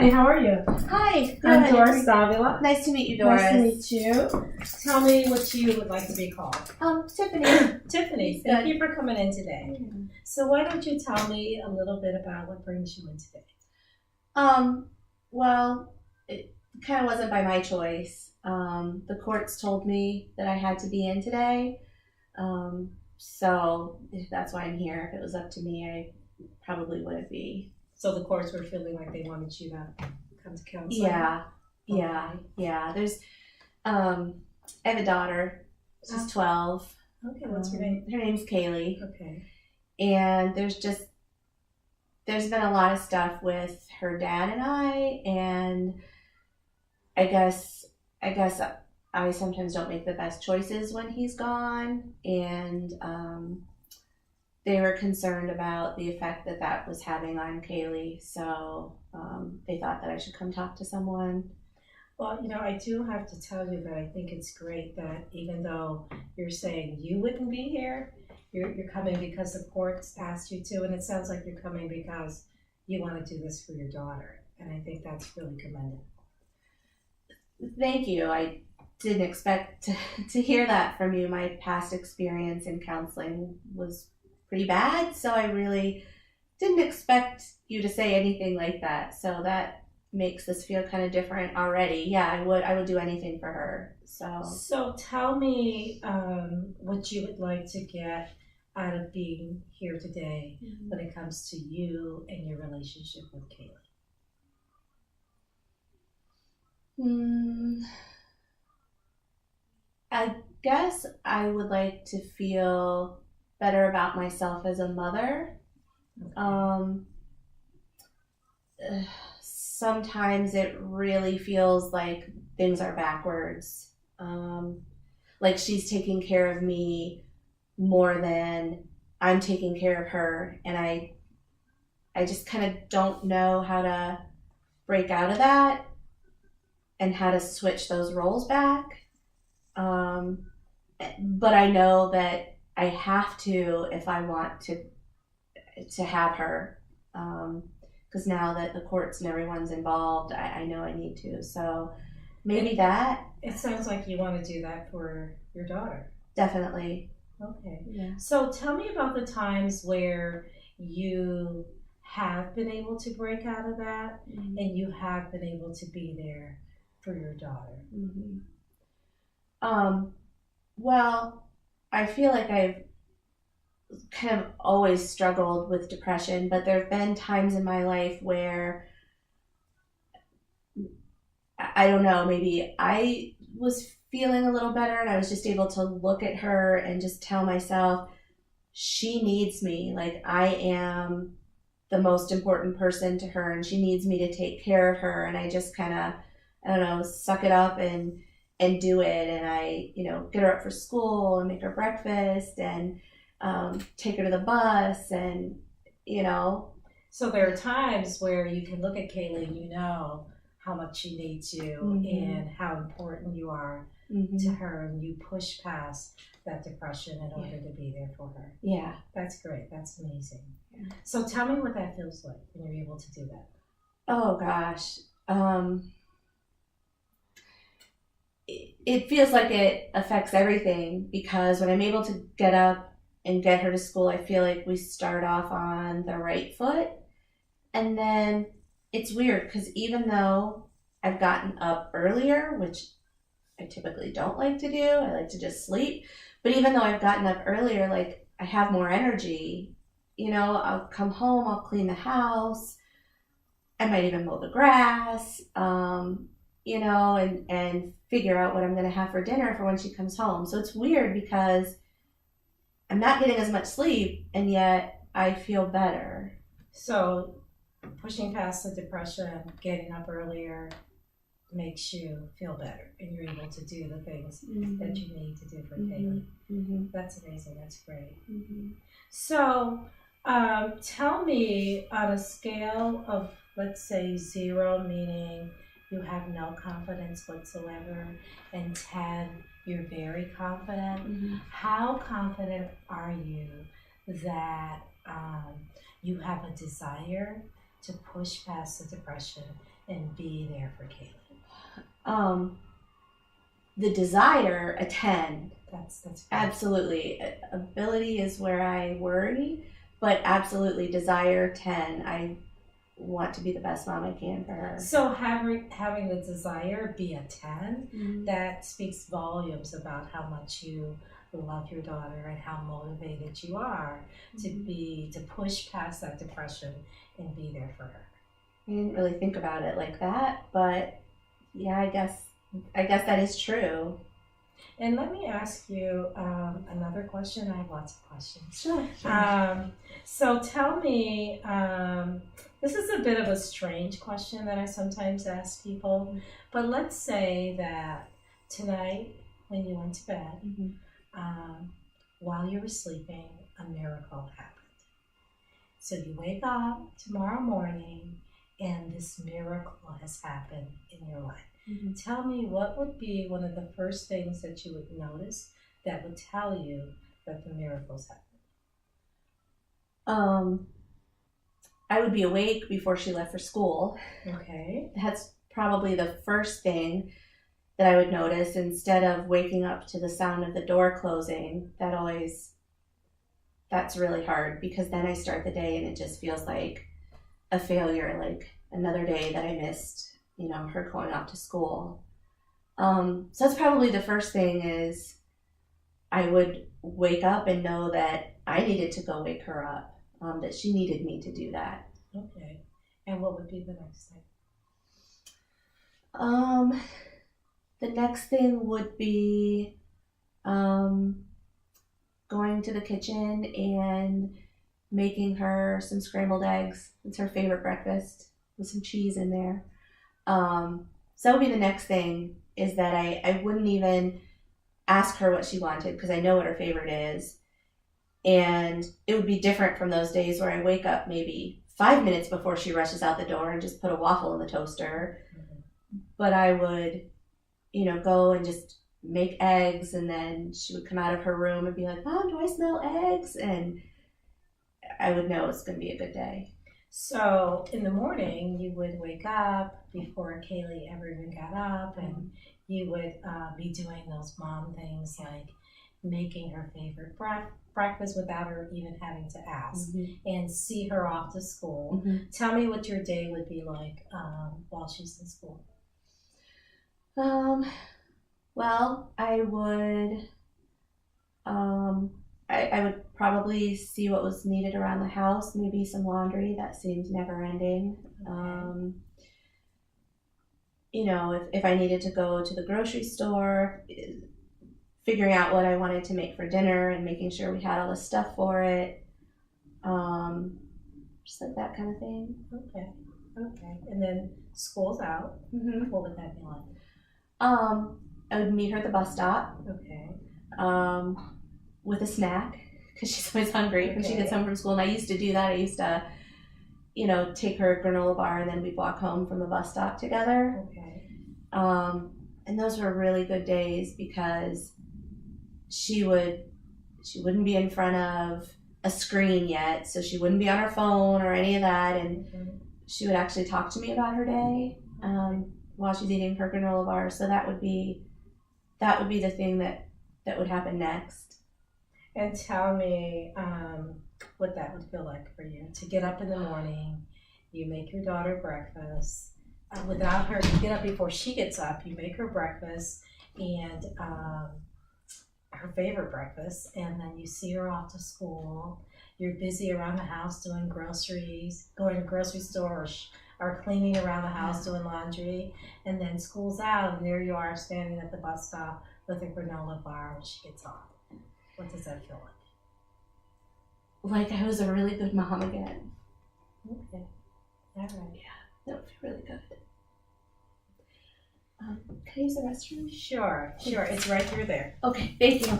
Hi, how are you? Hi, good. I'm Woodwards-Davila. Nice to meet you, Doris. Nice to meet you. Tell me what you would like to be called. Tiffany. Tiffany, thank you for coming in today. So why don't you tell me a little bit about what brings you in today? Well, it kind of wasn't by my choice. The courts told me that I had to be in today. So that's why I'm here. If it was up to me, I probably wouldn't be. So the courts were feeling like they wanted you to come to counseling? Yeah. Okay. There's, I have a daughter. She's 12. Okay, what's her name? Her name's Kaylee. Okay. And there's been a lot of stuff with her dad and and I guess I sometimes don't make the best choices when he's gone, and they were concerned about the effect that was having on Kaylee, so they thought that I should come talk to someone. Well, I do have to tell you that I think it's great that even though you're saying you wouldn't be here, you're coming because the courts asked you to, and it sounds like you're coming because you want to do this for your daughter, and I think that's really commendable. Thank you. I didn't expect to hear that from you. My past experience in counseling was pretty bad, so I really didn't expect you to say anything like that. So that makes this feel kind of different already. Yeah, I would do anything for her. So tell me what you would like to get out of being here today when it comes to you and your relationship with Kaylee. I guess I would like to feel better about myself as a mother. Sometimes it really feels like things are backwards. Like she's taking care of me more than I'm taking care of her, and I just kind of don't know how to break out of that and how to switch those roles back. But I know that I have to if I want to have her, because now that the courts and everyone's involved, I know I need to. So maybe that. It sounds like you want to do that for your daughter. Definitely. Okay. Yeah. So tell me about the times where you have been able to break out of that and you have been able to be there for your daughter. Well, I feel like I've kind of always struggled with depression, but there have been times in my life where I don't know, maybe I was feeling a little better and I was just able to look at her and just tell myself, she needs me. Like, I am the most important person to her and she needs me to take care of her. And I just kind of, I don't know, suck it up and do it. And I, get her up for school and make her breakfast and take her to the bus and, So there are times where you can look at Kaylee and how much she needs you and how important you are to her, and you push past that depression in order to be there for her. Yeah. That's great. That's amazing. Yeah. So tell me what that feels like when you're able to do that. Oh gosh. It feels like it affects everything, because when I'm able to get up and get her to school, I feel like we start off on the right foot. And then it's weird because even though I've gotten up earlier, which I typically don't like to do, I like to just sleep. But even though I've gotten up earlier, like, I have more energy. I'll come home, I'll clean the house. I might even mow the grass, and figure out what I'm going to have for dinner for when she comes home. So it's weird because I'm not getting as much sleep, and yet I feel better. So pushing past the depression, getting up earlier makes you feel better, and you're able to do the things that you need to do for Kaylee. That's amazing. That's great. So tell me, on a scale of, let's say, 0, meaning you have no confidence whatsoever, and 10, you're very confident. How confident are you that you have a desire to push past the depression and be there for Kaylee? The desire, a 10. That's great. Absolutely. Ability is where I worry, but absolutely desire 10. I want to be the best mom I can for her. So having the desire be a 10, that speaks volumes about how much you love your daughter and how motivated you are to push past that depression and be there for her. I didn't really think about it like that, but yeah, I guess that is true. And let me ask you another question. I have lots of questions. Sure. So tell me, this is a bit of a strange question that I sometimes ask people, but let's say that tonight when you went to bed, while you were sleeping, a miracle happened. So you wake up tomorrow morning and this miracle has happened in your life. Tell me, what would be one of the first things that you would notice that would tell you that the miracle's happened? I would be awake before she left for school. Okay. That's probably the first thing that I would notice, instead of waking up to the sound of the door closing. That's really hard, because then I start the day and it just feels like a failure, like another day that I missed, her going off to school. So that's probably the first thing, is I would wake up and know that I needed to go wake her up, that she needed me to do that. Okay. And what would be the next thing? The next thing would be going to the kitchen and making her some scrambled eggs. It's her favorite breakfast, with some cheese in there. So that would be the next thing, is that I wouldn't even ask her what she wanted, because I know what her favorite is. And it would be different from those days where I wake up maybe 5 minutes before she rushes out the door and just put a waffle in the toaster. But I would, go and just make eggs, and then she would come out of her room and be like, "Mom, do I smell eggs?" And I would know it's going to be a good day. So in the morning, you would wake up before Kaylee ever even got up, and you would be doing those mom things like making her favorite breakfast without her even having to ask, and see her off to school. Tell me what your day would be like while she's in school. Well, I would I would probably see what was needed around the house, maybe some laundry. That seems never ending. Okay. If I needed to go to the grocery store, figuring out what I wanted to make for dinner and making sure we had all the stuff for it. Just like that kind of thing. Okay. And then school's out. What would that be like? I would meet her at the bus stop. Okay. With a snack, because she's always hungry when she gets home from school. And I used to do that. I used to, take her a granola bar, and then we'd walk home from the bus stop together. Okay. And those were really good days, because she wouldn't be in front of a screen yet, so she wouldn't be on her phone or any of that, and she would actually talk to me about her day while she's eating her granola bar. So that would be the thing that would happen next. And tell me what that would feel like for you to get up in the morning. You make your daughter breakfast. Without her, you get up before she gets up. You make her breakfast and her favorite breakfast, and then you see her off to school. You're busy around the house doing groceries, going to the grocery store, or cleaning around the house, doing laundry, and then school's out, and there you are standing at the bus stop with a granola bar when she gets off. What does that feel like? Like I was a really good mom again. Okay. All right. Yeah, that would feel really good. Can I use the restroom? Sure. It's right through there. Okay, thank you.